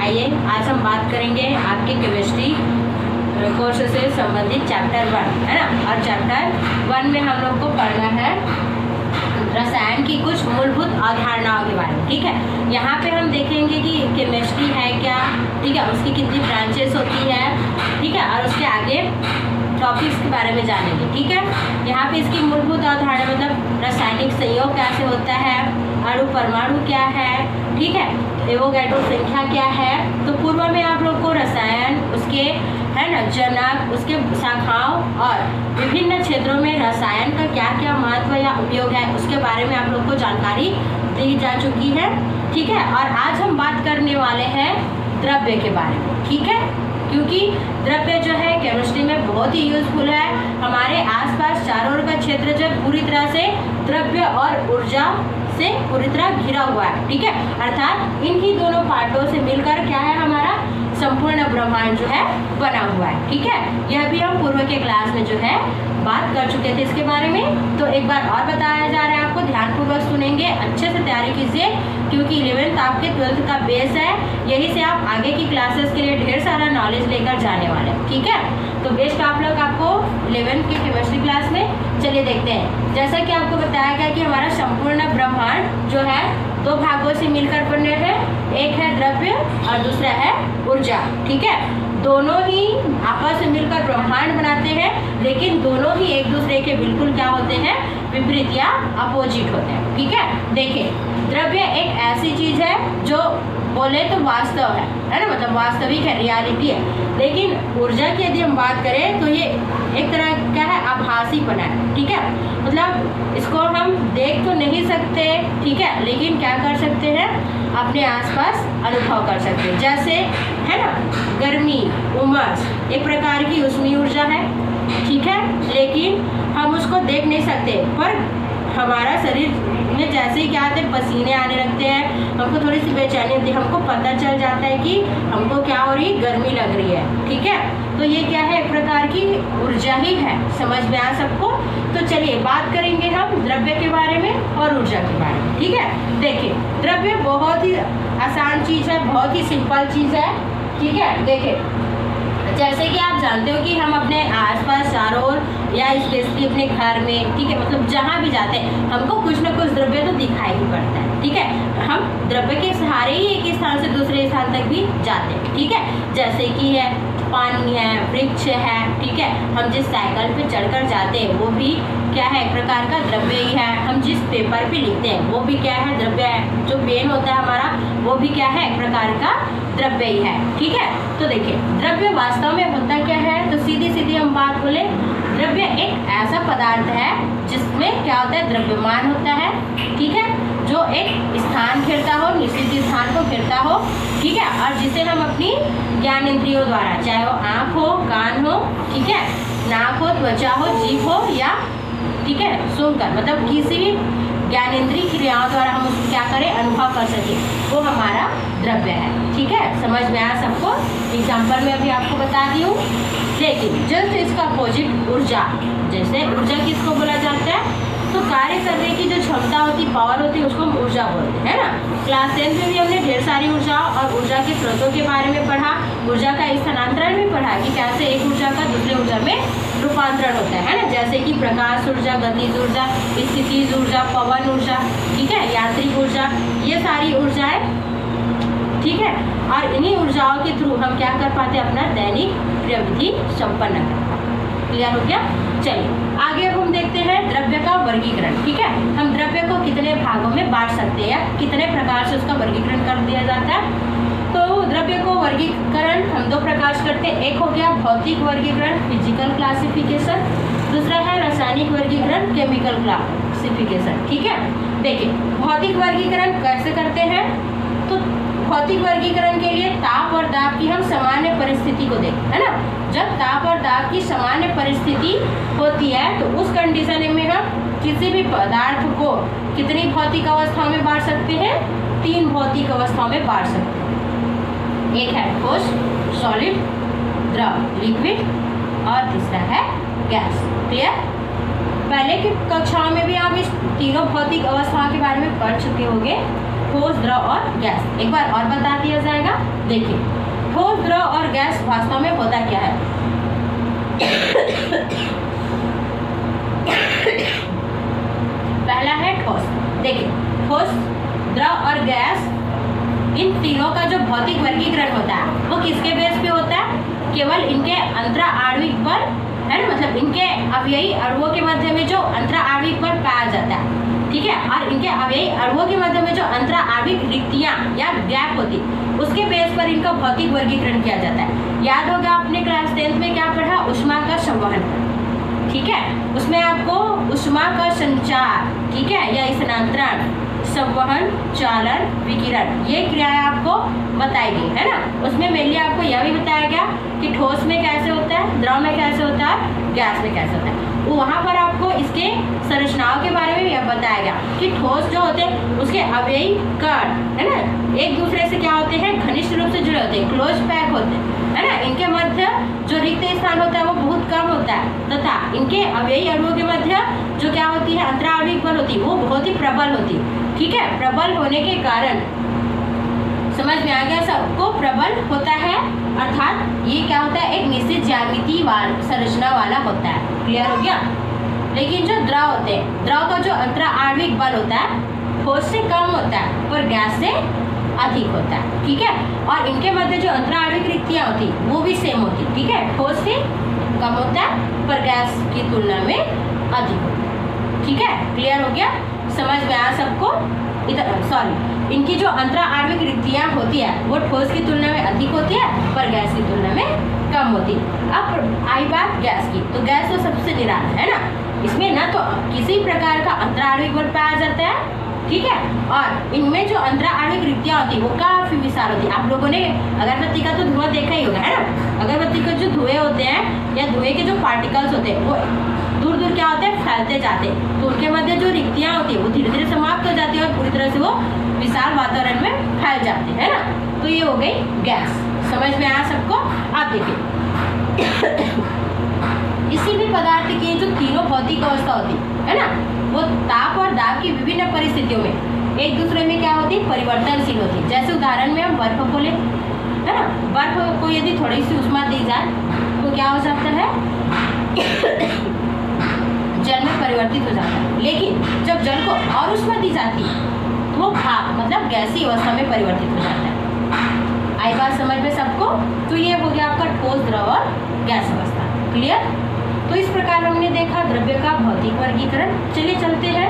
आइए आज हम बात करेंगे आपके केमिस्ट्री कोर्स से संबंधित चैप्टर 1 है ना। और चैप्टर 1 में हम लोग को पढ़ना है रसायन की कुछ मूलभूत अवधारणाओं के बारे में। ठीक है, यहाँ पे हम देखेंगे कि केमिस्ट्री है क्या, ठीक है, उसकी कितनी ब्रांचेस होती है, ठीक है, और उसके आगे टॉपिक्स के बारे में जानेंगे। ठीक है, यहाँ पे इसकी मूलभूत अवधारणा मतलब रासायनिक संयोग कैसे होता है, अणु परमाणु क्या है, ठीक है, एवोगैड्रो संख्या क्या है। तो पूर्व में आप लोग को रसायन, उसके है ना जनक, उसके शाखाओं और विभिन्न क्षेत्रों में रसायन का क्या क्या महत्व या उपयोग है उसके बारे में आप लोग को जानकारी दी जा चुकी है। ठीक है, और आज हम बात करने वाले हैं द्रव्य के बारे में। ठीक है, क्योंकि द्रव्य जो है केमिस्ट्री में बहुत ही यूजफुल है। हमारे आसपास चारों ओर का क्षेत्र जो पूरी तरह से द्रव्य और ऊर्जा से पूरी तरह घिरा हुआ है। ठीक है, अर्थात इन्हीं दोनों पार्टों से मिलकर क्या है हमारा संपूर्ण ब्रह्मांड जो है बना हुआ है। ठीक है, यह भी हम पूर्व के क्लास में जो है बात कर चुके थे इसके बारे में। तो एक बार और बताया जा रहा है, आपको ध्यानपूर्वक सुनेंगे, अच्छे से तैयारी कीजिए, क्योंकि 11th आपके 12th का बेस है। यही से आप आगे की क्लासेस के लिए ढेर सारा नॉलेज लेकर जाने वाले हैं। ठीक है, तो बेस्ट आप लोग आपको 11th की केमिस्ट्री क्लास में चलिए देखते हैं। जैसा कि आपको बताया गया कि हमारा संपूर्ण ब्रह्मांड जो है दो भागों से मिलकर बने हैं, एक है द्रव्य और दूसरा है ऊर्जा। ठीक है, दोनों ही आपस में मिलकर ब्रह्मांड बनाते हैं, लेकिन दोनों ही एक दूसरे के बिल्कुल क्या होते हैं, विपरीत या अपोजिट होते हैं। ठीक है, देखिए द्रव्य एक ऐसी चीज है जो बोले तो वास्तव है ना, मतलब वास्तविक है, रियलिटी है। लेकिन ऊर्जा की यदि हम बात करें तो ये एक तरह क्या है, आभासी बना है। ठीक है, मतलब इसको हम देख तो नहीं सकते, ठीक है, लेकिन क्या कर सकते हैं, अपने आसपास अनुभव कर सकते हैं। जैसे है ना गर्मी, उमस एक प्रकार की ऊष्मीय ऊर्जा है। ठीक है, लेकिन हम उसको देख नहीं सकते, पर हमारा शरीर में जैसे ही क्या आते हैं, पसीने आने लगते हैं, हमको थोड़ी सी बेचैनी होती है, हमको पता चल जाता है कि हमको क्या हो रही, गर्मी लग रही है। ठीक है, तो ये क्या है, एक प्रकार की ऊर्जा ही है। समझ में आया सबको? तो चलिए बात करेंगे हम द्रव्य के बारे में और ऊर्जा के बारे में। ठीक है, देखिए द्रव्य बहुत ही आसान चीज़ है, बहुत ही सिंपल चीज़ है। ठीक है, देखिए जैसे कि आप जानते हो कि हम अपने आसपास चारों ओर या स्पेशली अपने घर में, ठीक है, मतलब जहाँ भी जाते हैं हमको कुछ ना कुछ द्रव्य तो दिखाई ही पड़ता है। ठीक है, हम द्रव्य के सहारे ही एक स्थान से दूसरे स्थान तक भी जाते हैं। ठीक है, जैसे कि है पानी है, वृक्ष है, ठीक है, हम जिस साइकिल पे चढ़कर जाते हैं वो भी क्या है, एक प्रकार का द्रव्य ही है। हम जिस पेपर पे लिखते हैं वो भी क्या है, द्रव्य है। जो पेन होता है हमारा वो भी क्या है, एक प्रकार का द्रव्य ही है। ठीक है, तो देखिए द्रव्य वास्तव में होता क्या है, तो सीधी सीधी हम बात बोले, द्रव्य एक ऐसा पदार्थ है जिसमें क्या होता है, द्रव्यमान होता है। ठीक है, जो एक स्थान घेरता हो, निश्चित स्थान को घेरता हो। ठीक है, और जिसे हम अपनी ज्ञान इंद्रियों द्वारा, चाहे वो आँख हो, कान हो, ठीक है, नाक हो, त्वचा हो, जीभ हो, या ठीक है सुनकर, मतलब किसी भी ज्ञान इंद्रिय क्रियाओं द्वारा हम उसको क्या करें, अनुभव कर सके, वो हमारा द्रव्य है। ठीक है, समझ में आया सबको? एग्जाम्पल में अभी आपको बता दी हूँ। लेकिन जस्ट इसका अपोजिट ऊर्जा, जैसे ऊर्जा किसको बोला जाता है, तो कार्य करने की जो क्षमता होती, पावर होती है, उसको हम ऊर्जा बोलते हैं, है ना। क्लास 10 में भी हमने ढेर सारी ऊर्जा और ऊर्जा के स्रोतों के बारे में पढ़ा, ऊर्जा का स्थानांतरण भी पढ़ा कि कैसे एक ऊर्जा का दूसरे ऊर्जा में रूपांतरण होता है ना, जैसे कि प्रकाश ऊर्जा, गतिज ऊर्जा, स्थितिज ऊर्जा, पवन ऊर्जा, ठीक है, यांत्रिक ऊर्जा, ये सारी ऊर्जाएं। ठीक है, और इन्हीं ऊर्जाओं के थ्रू हम क्या कर पाते हैं, अपना दैनिक क्रियाविधि संपन्न कर पाते हैं। क्लियर हो गया? चलिए आगे अब हम देखते हैं द्रव्य का वर्गीकरण। ठीक है, हम द्रव्य को कितने भागों में बांट सकते हैं, कितने प्रकार से उसका वर्गीकरण कर दिया जाता है। तो द्रव्य को वर्गीकरण हम दो प्रकार से करते हैं। एक हो गया भौतिक वर्गीकरण, फिजिकल क्लासिफिकेशन, दूसरा है रासायनिक वर्गीकरण, केमिकल क्लासिफिकेशन। ठीक है, देखिए भौतिक वर्गीकरण कैसे करते हैं, तो भौतिक वर्गीकरण के लिए ताप और दाब की हम सामान्य परिस्थिति को देखते हैं ना। जब ताप और दाब की सामान्य परिस्थिति होती है तो उस कंडीशन में हम किसी भी पदार्थ को कितनी भौतिक अवस्थाओं में बांट सकते हैं, 3 भौतिक अवस्थाओं में बांट सकते हैं। एक है ठोस, सॉलिड, द्रव, लिक्विड, और तीसरा है गैस। क्लियर? पहले की कक्षाओं में भी आप इस तीनों भौतिक अवस्थाओं के बारे में पढ़ चुके होंगे। ठोस, द्रव और गैस। एक बार और बता दिया जाएगा। देखिए, ठोस, द्रव और गैस वास्तव में होता क्या है। पहला है ठोस। देखिए, ठोस, द्रव और गैस, इन तीनों का जो भौतिक वर्गीकरण होता है वो किसके बेस पे होता है? केवल इनके अंतरा आणविक बल, है ना, मतलब इनके अवयवी अणुओं के मध्य में जो अंतरा आणविक बल पाया जाता है, ठीक है, और इनके अवयवी अणुओं के मध्य में जो अंतरा आणविक रिक्तियां या गैप होती, उसके बेस पर इनका भौतिक वर्गीकरण किया जाता है। याद होगा आपने क्लास 10th में क्या पढ़ा? ऊष्मा का संवहन, ठीक है, उसमें आपको ऊष्मा का संचार, ठीक है, या स्थानांतरण, संवहन, चालन, विकिरण, ये क्रियाएं आपको बताई गई, है ना। उसमें मेनली आपको यह भी बताया गया कि ठोस में कैसे होता है, द्रव में कैसे होता है, गैस में कैसे होता है। वहाँ पर आपको इसके संरचनाओं के बारे में भी बताया गया कि ठोस जो होते हैं उसके अवयवी कण, है ना, एक दूसरे से क्या होते हैं? घनिष्ठ रूप से जुड़े होते हैं, क्लोज पैक होते हैं, है ना। इनके मध्य जो रिक्त स्थान होता है वो बहुत कम होता है, तथा इनके अवयवी अणुओं के मध्य जो क्या होती है? अंतरा आणविक बल होती है, वो बहुत ही प्रबल होती है, ठीक है। प्रबल होने के कारण समझ में आ गया सबको? प्रबल होता है अर्थात ये क्या होता है? एक निश्चित ज्यामिति संरचना वाला होता है। क्लियर हो गया? लेकिन जो द्रव होते हैं, द्रव का जो अंतरा आणविक बल होता है ठोस से कम होता है पर गैस से अधिक होता है, ठीक है। और इनके मध्य जो अंतरा आणविक रिक्तियां होती वो भी सेम होती, ठीक है, ठोस से कम होता है पर गैस की तुलना में अधिक होता है, ठीक है। क्लियर हो गया? समझ में आया सबको? इधर सॉरी, इनकी जो अंतरा आणविक रिक्तियां होती है वो ठोस की तुलना में अधिक होती है पर गैस की तुलना में कम होती है। अब आई बात गैस की, तो गैस तो सबसे निराला है ना, इसमें ना तो किसी प्रकार का अंतरा आणविक बल पाया जाता है, ठीक है, और इनमें जो अंतरा आणविक रिक्तियां होती है वो काफी विशाल होती है। आप लोगों ने अगरबत्ती का तो धुआं देखा ही होगा, है ना। अगरबत्ती के जो धुएं होते हैं या धुएं के जो पार्टिकल्स होते हैं वो दूर दूर क्या होते हैं? फैलते जाते हैं, तो उनके मध्य जो रिक्तियां होती है वो धीरे धीरे समाप्त हो जाती है और पूरी तरह से वो विशाल वातावरण में फैल जाते हैं, है ना। तो ये हो गई गैस। समझ में आया सबको? आप देखिए, किसी भी पदार्थ की जो तीनों भौतिक अवस्था होती है ना, वो ताप और दाब की विभिन्न परिस्थितियों में एक दूसरे में क्या होती है? परिवर्तनशील होती है। जैसे उदाहरण में हम बर्फ को ले, है ना, बर्फ को यदि थोड़ी सी उष्मा दी जाए तो क्या हो जाता है? जल में परिवर्तित हो जाता है। लेकिन जब जल को और उष्मा दी जाती है तो वो भाप मतलब गैसीय अवस्था में परिवर्तित हो जाता है। आई बात समझ में सबको? तो ये हो गया आपका ठोस, द्रव और गैस अवस्था। क्लियर? तो इस प्रकार हमने देखा द्रव्य का भौतिक वर्गीकरण। चलिए चलते हैं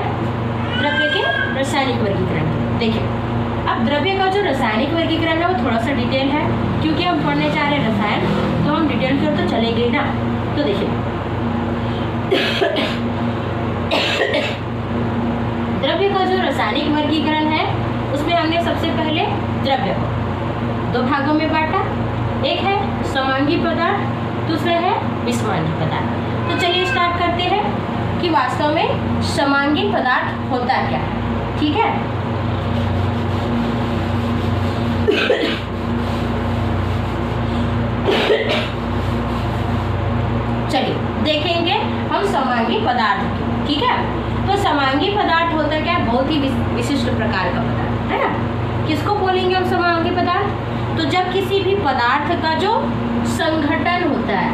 द्रव्य के रासायनिक वर्गीकरण। देखिए, अब द्रव्य का जो रासायनिक वर्गीकरण है वो थोड़ा सा डिटेल है, क्योंकि हम पढ़ने जा रहे हैं रसायन, तो हम डिटेल की ओर तो चलेंगे ना। तो देखिए, द्रव्य का जो रासायनिक वर्गीकरण है उसमें हमने सबसे पहले द्रव्य को दो भागों में बांटा। एक है समांगी पदार्थ, दूसरा है विसमांगी पदार्थ। तो चलिए स्टार्ट करते हैं कि वास्तव में समांगी पदार्थ होता क्या है, ठीक है। चलिए देखेंगे हम समांगी पदार्थ की, ठीक है। तो समांगी पदार्थ होता क्या? बहुत ही विशिष्ट प्रकार का पदार्थ, है ना। किसको बोलेंगे हम समांगी पदार्थ? तो जब किसी भी पदार्थ का जो संघटन होता है,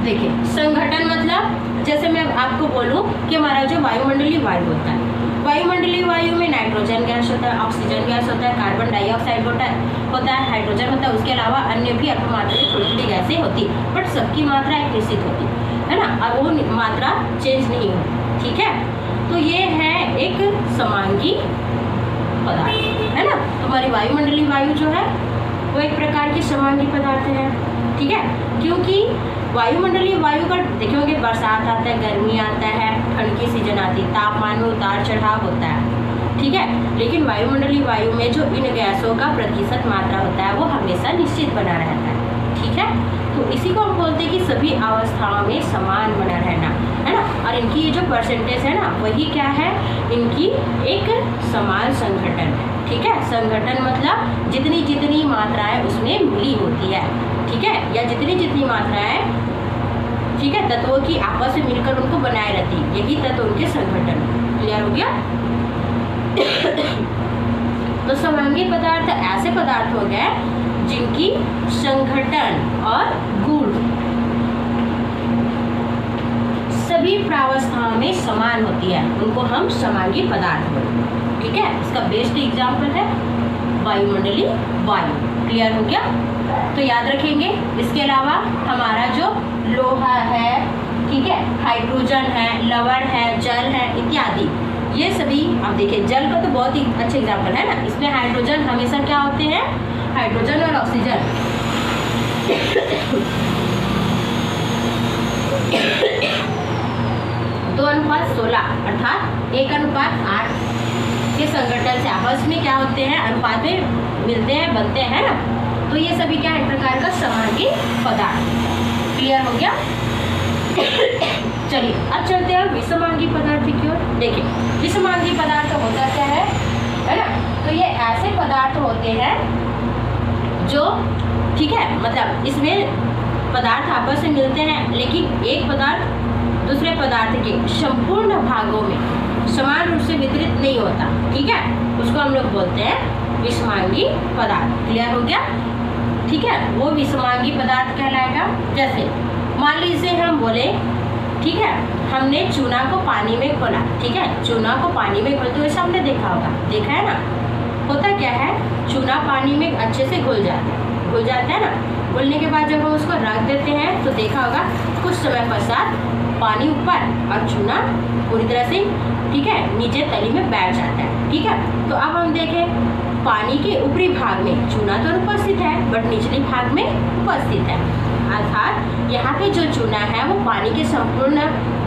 देखिए संघटन मतलब जैसे मैं आपको बोलूं कि हमारा जो वायुमंडलीय वायु होता है, वायुमंडलीय वायु में नाइट्रोजन गैस होता है, ऑक्सीजन गैस होता है, कार्बन डाइऑक्साइड होता है, हाइड्रोजन होता है, उसके अलावा अन्य भी अल्प मात्रा में थोड़ी थोड़ी गैसें होती है, बट सबकी मात्रा एक निश्चित होती है ना, और वो मात्रा चेंज नहीं होती, ठीक है। तो ये है एक समांगी पदार्थ, है ना। तो हमारी वायुमंडलीय वायु जो है वो एक प्रकार की समांगी पदार्थ है, ठीक है। क्योंकि वायुमंडलीय वायु का देखोगे बरसात आता है, गर्मी आता है, ठंड की सीजन आती है, तापमान में उतार चढ़ाव होता है, ठीक है। लेकिन वायुमंडलीय वायु में जो इन गैसों का प्रतिशत मात्रा होता है वो हमेशा निश्चित बना रहता है, ठीक है। तो इसी को हम बोलते हैं कि सभी अवस्थाओं में समान बना रहना, है ना। और इनकी ये जो परसेंटेज है ना वही क्या है? इनकी एक समान संघटन है, ठीक है। संघटन मतलब जितनी जितनी मात्राएं उसमें मिली होती है, ठीक है, या जितनी जितनी मात्राएं, ठीक है, तत्वों की आपस में मिलकर उनको बनाए रहती है, यही तत्व उनके संघटन। क्लियर हो गया? तो समांगी पदार्थ ऐसे पदार्थ हो गए जिनकी संघटन और गुण सभी प्रावस्थाओं में समान होती है, उनको हम समांगी पदार्थ बोलते हैं। ठीक है, इसका बेस्ट एग्जाम्पल है वायुमंडलीय वायु। क्लियर हो गया? तो याद रखेंगे। इसके अलावा हमारा जो लोहा है, ठीक है, हाइड्रोजन है, लवण है, जल है इत्यादि, ये सभी आप देखिए जल का तो बहुत ही अच्छा एग्जाम्पल है ना। इसमें हाइड्रोजन हमेशा क्या होते हैं, हाइड्रोजन और ऑक्सीजन 2:16 अर्थात 1:8 के संगठन से आपस में क्या होते हैं, अनुपात में मिलते हैं, बनते हैं ना। तो ये सभी क्या है, प्रकार का समांगी पदार्थ। क्लियर हो गया? चलिए अब चलते हैं विषमांगी पदार्थ की ओर। देखिए विषमांगी पदार्थ होता क्या है ना। तो ये ऐसे पदार्थ होते हैं जो, ठीक है, मतलब इसमें पदार्थ आपस में मिलते हैं लेकिन एक पदार्थ दूसरे पदार्थ के संपूर्ण भागों में समान रूप से वितरित नहीं होता। ठीक है, उसको हम लोग बोलते हैं विषमांगी पदार्थ। क्लियर हो गया? ठीक है, वो विषमांगी पदार्थ कहलाएगा। जैसे मान लीजिए हम बोले, ठीक है, हमने चूना को पानी में घोला। ठीक है, चूना को पानी में घोलते हुए सबने देखा होगा, देखा है ना। होता क्या है, चूना पानी में अच्छे से घुल जाता है ना। घुलने के बाद जब हम उसको रख देते हैं तो देखा होगा कुछ समय पश्चात पानी ऊपर और चूना पूरी तरह से, ठीक है, नीचे तली में बैठ जाता है। ठीक है, तो अब हम देखें पानी के ऊपरी भाग में चूना तो उपस्थित है बट निचले भाग में उपस्थित है। अर्थात यहाँ पे जो चूना है वो पानी के संपूर्ण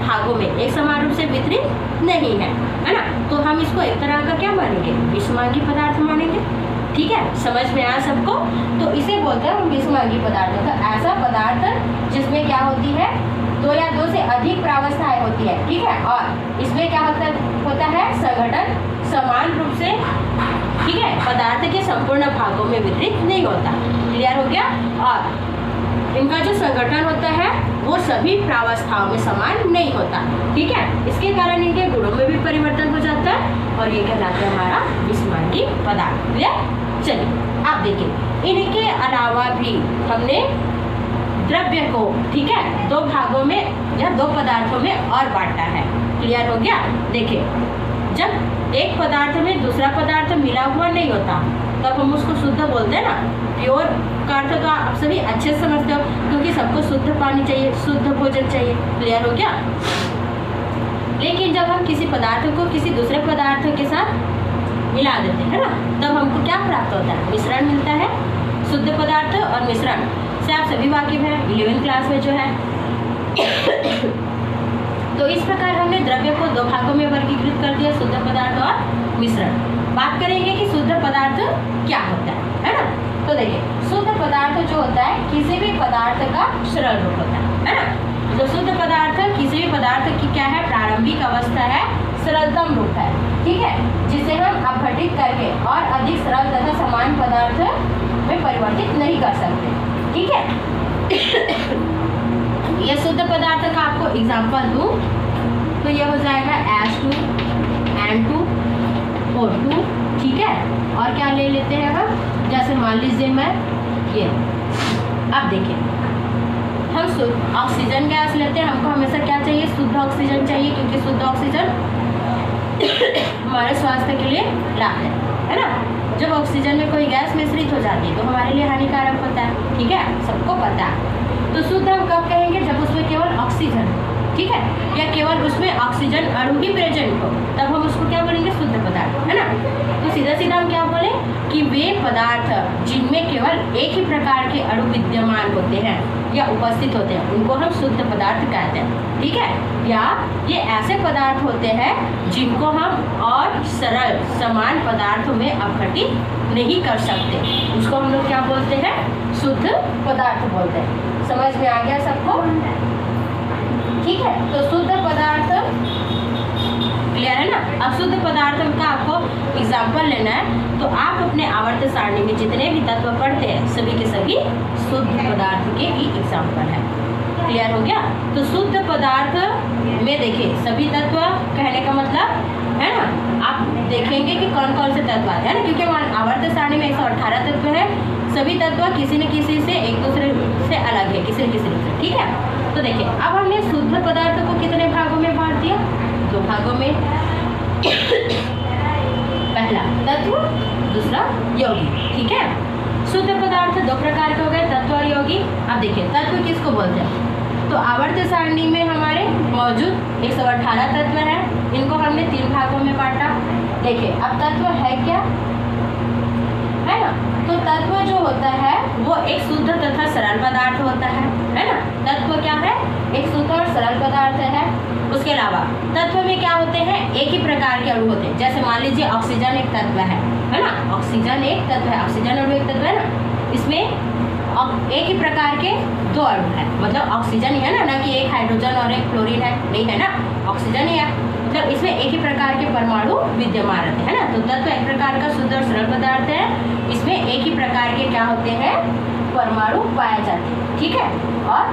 भागों में एक समान रूप से वितरित नहीं है ना। तो हम इसको एक तरह का क्या मानेंगे, विषमांगी पदार्थ मानेंगे। ठीक है, समझ में आया सबको? तो इसे बोलते हैं हम विषमांगी पदार्थ। तो ऐसा पदार्थ जिसमें क्या होती है, 2 या 2 से अधिक प्रावस्थाएं होती है। ठीक है, और इसमें क्या होता है, संगठन समान रूप से, ठीक है, पदार्थ के संपूर्ण भागों में वितरित नहीं होता। क्लियर हो गया? और इनका जो संगठन होता है वो सभी प्रावस्थाओं में समान नहीं होता। ठीक है, इसके कारण इनके गुणों में भी परिवर्तन हो जाता है और ये कहलाता है हमारा विषमांगी पदार्थ। क्लियर? चलिए आप देखिए, इनके अलावा भी हमने द्रव्य को, ठीक है, 2 भागों में या 2 पदार्थों में और बांटा है। क्लियर हो गया? देखिए, जब एक पदार्थ में दूसरा पदार्थ मिला हुआ नहीं होता तब हम उसको शुद्ध बोलते हैं ना। प्योर का अर्थ तो आप सभी अच्छे से समझते हो, क्योंकि सबको शुद्ध पानी चाहिए, शुद्ध भोजन चाहिए। क्लियर हो गया? लेकिन जब हम किसी पदार्थ को किसी दूसरे पदार्थ के साथ मिला देते हैं ना, तब हमको क्या प्राप्त होता है, मिश्रण मिलता है। शुद्ध पदार्थ और मिश्रण से आप सभी वाकिफ हैं, 11वीं क्लास में जो है। तो इस प्रकार हमने द्रव्य को 2 भागों में वर्गीकृत कर दिया, शुद्ध पदार्थ और मिश्रण। बात करेंगे कि शुद्ध पदार्थ क्या होता है ना। तो देखिए, शुद्ध पदार्थ जो होता है किसी भी पदार्थ का सरल रूप होता है ना। जो शुद्ध पदार्थ किसी भी पदार्थ की क्या है, प्रारंभिक अवस्था है, सरलतम रूप है। ठीक है, जिसे हम अपघटित करके और अधिक सरल तथा समान पदार्थ में परिवर्तित नहीं कर सकते। ठीक है, ये शुद्ध पदार्थ का आपको एग्जाम्पल दूं तो ये हो जाएगा H2, N2, O2। ठीक है, और क्या ले लेते हैं हम, जैसे मान लीजिए मैं ये, अब देखिए हम शुद्ध ऑक्सीजन गैस लेते हैं। हमको हमेशा क्या चाहिए, शुद्ध ऑक्सीजन चाहिए, क्योंकि शुद्ध ऑक्सीजन हमारे स्वास्थ्य के लिए लाभ है ना। जब ऑक्सीजन में कोई गैस मिश्रित हो जाती है तो हमारे लिए हानिकारक होता है। ठीक है, सबको पता है। तो शुद्ध हम कब कहेंगे, जब उसमें केवल ऑक्सीजन, ठीक है, या केवल उसमें ऑक्सीजन अणु ही प्रेजेंट हो, तब हम उसको क्या बोलेंगे, शुद्ध पदार्थ, है ना। तो सीधा सीधा हम क्या बोले कि वे पदार्थ जिनमें केवल एक ही प्रकार के अणु विद्यमान होते हैं या उपस्थित होते हैं उनको हम शुद्ध पदार्थ कहते हैं। ठीक है, या ये ऐसे पदार्थ होते हैं जिनको हम और सरल समान पदार्थों में अपघटित नहीं कर सकते, उसको हम लोग क्या बोलते हैं, शुद्ध पदार्थ बोलते हैं। समझ में आ गया सबको? ठीक है, तो शुद्ध पदार्थ क्लियर है ना। अब शुद्ध पदार्थ का आपको एग्जाम्पल लेना है तो आप अपने आवर्त सारणी में जितने भी तत्व पढ़ते हैं सभी के सभी शुद्ध पदार्थ के ही एग्जाम्पल है। क्लियर हो गया? तो शुद्ध पदार्थ में देखिए सभी तत्व कहने का मतलब है ना, आप देखेंगे तत्वाद है ना, क्योंकि आवर्त सारणी में 118 तत्व है, सभी तत्व किसी न किसी से एक दूसरे से अलग है, किसी न किसी से, ठीक है। तो देखिए अब हमने शुद्ध पदार्थ को कितने भागों में बांट दिया, 2 भागों में, पहला तत्व, दूसरा यौगिक, ठीक है। शुद्ध पदार्थ 2 प्रकार के हो गए, तत्व और यौगिक। अब देखिए तत्व किसको बोलते हैं, तो आवर्त सारणी में हमारे मौजूद 118 तत्व है, इनको हमने 3 भागों में बांटा। देखिए अब तत्व है क्या, है ना, तो तत्व जो होता है वो एक शुद्ध तथा सरल पदार्थ होता है ना। तत्व क्या है, एक शुद्ध और सरल पदार्थ है। उसके अलावा तत्व में क्या होते हैं, एक ही प्रकार के अणु होते हैं। जैसे मान लीजिए ऑक्सीजन एक तत्व है ना, ऑक्सीजन एक तत्व है, ऑक्सीजन अणु एक तत्व है ना, इसमें एक ही प्रकार के 2 अणु है, मतलब ऑक्सीजन ही है ना, कि एक हाइड्रोजन और एक क्लोरीन है, नहीं है ना, ऑक्सीजन ही है, मतलब इसमें एक ही प्रकार के परमाणु विद्यमान रहते हैं ना। तो तत्व एक प्रकार का शुद्ध और सरल पदार्थ है, इसमें एक ही प्रकार के क्या होते हैं, परमाणु पाए जाते हैं, ठीक है। और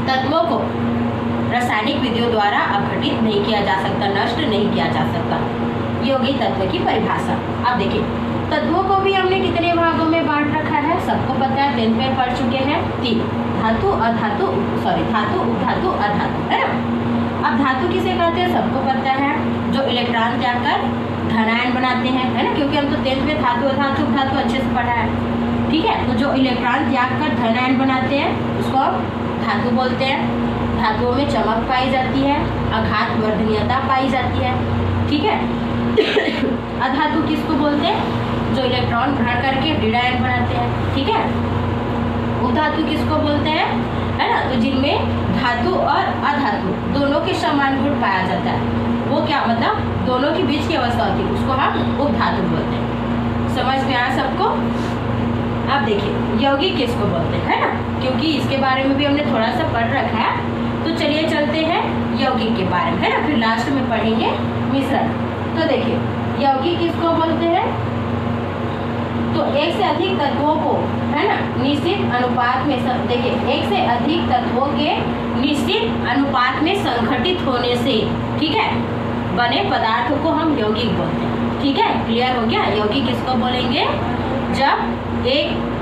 तत्वों को रासायनिक विधियों द्वारा अपघटित नहीं किया जा सकता, नष्ट नहीं किया जा सकता। यौगिक तत्व की परिभाषा, अब देखिए तत्वों को भी हमने कितने भागों में बांट रखा है, सबको पता है, 10th में पढ़ चुके हैं, 3, धातु, अधातु, धातु, उपधातु, अधातु, है ना। अब धातु किसे कहते हैं, सबको पता है, जो इलेक्ट्रॉन त्याग कर धनायन बनाते हैं, है ना, क्योंकि हम तो 10th में धातु, अधातु, उपधातु अच्छे से पढ़ा है, ठीक है। तो जो इलेक्ट्रॉन त्याग कर धनायन बनाते हैं उसको धातु बोलते हैं। धातुओं में चमक पाई जाती है, आघात वर्धनीयता पाई जाती है, ठीक है। अधातु किसको बोलते हैं, जो इलेक्ट्रॉन ग्रहण करके ऋणायन बनाते हैं, ठीक है। उपधातु किसको बोलते हैं, है ना, तो जिनमें धातु और अधातु दोनों के समान गुण पाया जाता है, वो क्या मतलब दोनों के बीच की अवस्था होती है, उसको हम उपधातु बोलते हैं। समझ में आया सबको। अब देखिए यौगिक किसको बोलते हैं, है ना, क्योंकि इसके बारे में भी हमने थोड़ा सा पढ़ रखा है, तो चलिए चलते हैं यौगिक के बारे में, है ना, फिर लास्ट में पढ़ेंगे मिश्रण। तो देखिए यौगिक किसको बोलते हैं, तो एक से अधिक तत्वों को, है ना, निश्चित अनुपात में, देखिए एक से अधिक तत्वों के निश्चित अनुपात में संघटित होने से, ठीक है, बने पदार्थ को हम यौगिक बोलते हैं, ठीक है। क्लियर हो गया, यौगिक किसको बोलेंगे, जब एक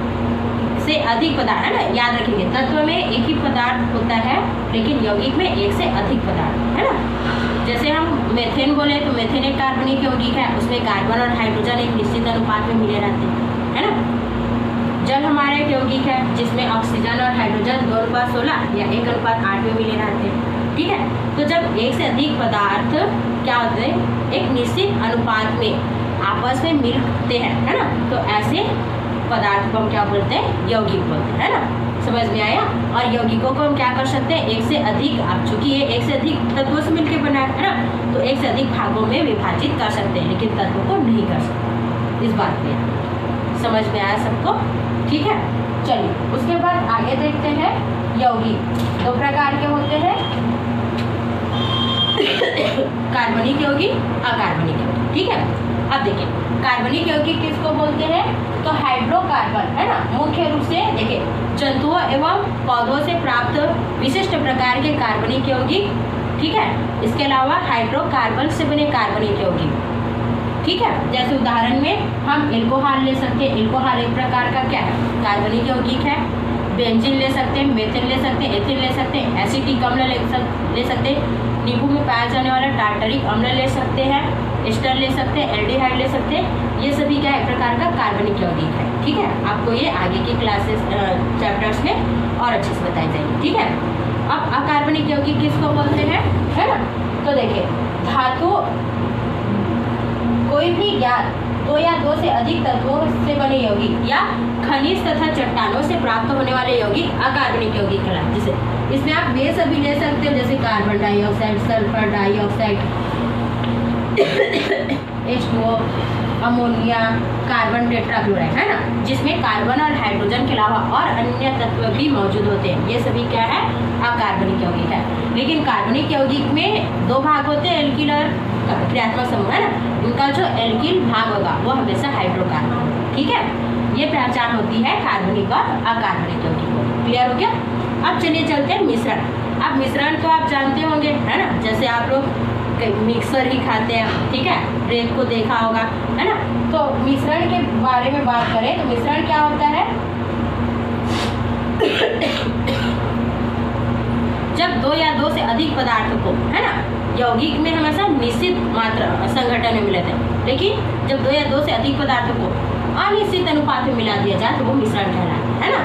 से अधिक पदार्थ, है ना, याद रखेंगे तत्व में एक ही पदार्थ होता है, लेकिन यौगिक में एक से अधिक पदार्थ, है ना। जैसे हम मेथेन बोले तो मेथेन एक कार्बनिक यौगिक है, उसमें कार्बन और हाइड्रोजन एक निश्चित अनुपात में मिले रहते हैं, है ना। जल हमारा एक यौगिक है जिसमें ऑक्सीजन और हाइड्रोजन 2:16 या 1:8 में मिले रहते हैं, ठीक है। तो जब एक से अधिक पदार्थ क्या होते हैं, एक निश्चित अनुपात में आपस में मिलते हैं, है ना, तो ऐसे पदार्थ को हम क्या बोलते हैं, यौगिक बोलते हैं, है ना। समझ में आया। और यौगिकों को हम क्या कर सकते हैं, एक से अधिक, अब चूंकि ये एक से अधिक तत्वों से मिलकर बना है ना, तो एक से अधिक भागों में विभाजित कर सकते हैं, लेकिन तत्वों को नहीं कर सकते। इस बात पे समझ में आया सबको, ठीक है। चलिए उसके बाद आगे देखते हैं, यौगिक 2 प्रकार के होते हैं, कार्बनिक यौगिक, अकार्बनिक यौगिक, ठीक है। अब देखिए कार्बनिक यौगिक किसको बोलते हैं, तो हाइड्रोकार्बन, है ना, मुख्य रूप से देखिए जंतुओं एवं पौधों से प्राप्त विशिष्ट प्रकार के कार्बनिक यौगिक, ठीक है। इसके अलावा हाइड्रोकार्बन से बने कार्बनिक यौगिक, ठीक है। जैसे उदाहरण में हम एल्कोहल ले सकते हैं, एल्कोहल एक प्रकार का क्या है, कार्बनिक यौगिक है। बेंजीन ले सकते हैं, मेथिन ले सकते हैं, एथिल ले सकते हैं, एसिटिक अम्ल ले सकते हैं, नींबू में पाया जाने वाला टार्टरिक अम्ल ले सकते हैं, एस्टर ले सकते हैं, एल्डिहाइड ले सकते हैं। ये सभी क्या एक प्रकार का कार्बनिक यौगिक है, ठीक है। आपको ये आगे की क्लासेस चैप्टर्स में और अच्छे से बताई जाएगी, ठीक है। अब अकार्बनिक यौगिक किसको बोलते हैं, है ना, तो देखिए धातु कोई भी ज्ञात 2 या 2 से अधिक तत्वों से बने यौगिक या खनिज तथा चट्टानों से प्राप्त होने वाले यौगिक अकार्बनिक यौगिक कहलाते हैं। जैसे इसमें आप वे सभी ले सकते हो, जैसे carbon dioxide, sulphur dioxide, H2O, ammonia, carbon tetrachloride, है ना, जिसमें कार्बन और हाइड्रोजन के अलावा और अन्य तत्व भी मौजूद होते हैं। ये सभी क्या है, अकार्बनिक यौगिक है। लेकिन कार्बनिक यौगिक में 2 भाग होते हैं, एल्किल और क्रियात्मक समूह, है ना। उनका जो एल्किल भाग होगा वो हमेशा हाइड्रोकार्बन, ठीक है। ये पहचान होती है कार्बनिक और अकार्बनिक यौगिक को। क्लियर हो गया। अब चलिए चलते हैं मिश्रण। अब मिश्रण तो आप जानते होंगे, है ना, जैसे आप लोग मिक्सर ही खाते हैं, ठीक है, रेत को देखा होगा, है ना। तो मिश्रण के बारे में बात करें तो मिश्रण क्या होता है? जब दो या दो से अधिक पदार्थ को, है ना, यौगिक में हमेशा निश्चित मात्रा संघटन में मिलते हैं, लेकिन जब दो या दो से अधिक पदार्थों को अनिश्चित अनुपात में मिला दिया जाए तो वो मिश्रण कहलाता है ना।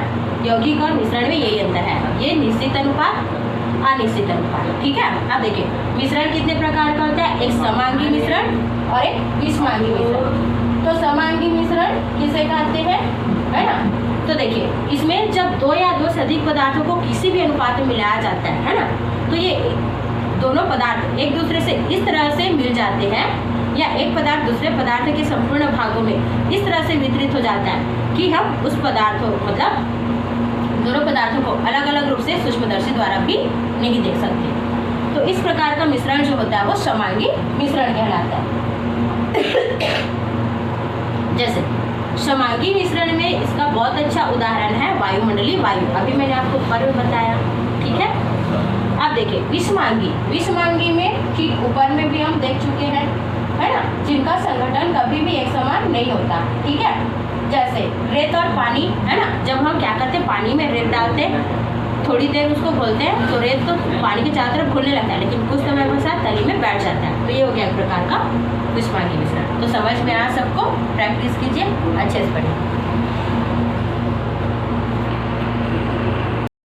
यौगिक और मिश्रण में यही अंतर है, ये निश्चित अनुपात, अनिश्चित अनुपात, ठीक है। अब देखिए मिश्रण कितने प्रकार का होता है? एक समांगी मिश्रण और एक विषमांगी मिश्रण। तो समांगी मिश्रण किसे कहते हैं, है ना। तो देखिए इसमें जब दो या दो से अधिक पदार्थों को किसी भी अनुपात में मिलाया जाता है ना, तो ये दोनों पदार्थ एक दूसरे से इस तरह से मिल जाते हैं या एक पदार्थ दूसरे पदार्थ के संपूर्ण भागों में इस तरह से वितरित हो जाता है कि हम उस पदार्थों मतलब दोनों पदार्थों को अलग अलग रूप से सूक्ष्मदर्शी द्वारा भी नहीं देख सकते। तो इस प्रकार का मिश्रण जो होता है वो समांगी मिश्रण कहलाता है। जैसे समांगी मिश्रण में इसका बहुत अच्छा उदाहरण है वायुमंडलीय वायु, अभी मैंने आपको ऊपर में बताया, ठीक है। अब देखिए विषमांगी में ठीक ऊपर में भी हम देख चुके हैं, है ना, जिनका संघटन कभी भी एक समान नहीं होता, ठीक है। जैसे रेत और पानी, है ना, जब हम क्या करते हैं पानी में रेत डालते हैं, थोड़ी देर उसको घोलते हैं तो रेत तो पानी के चारों तरफ घुलने लगता है, लेकिन कुछ समय के साथ तली में बैठ जाता है। तो ये हो गया एक प्रकार का विषमांगी मिश्रण। तो समझ में आया सबको? प्रैक्टिस कीजिए, अच्छे से पढ़िए।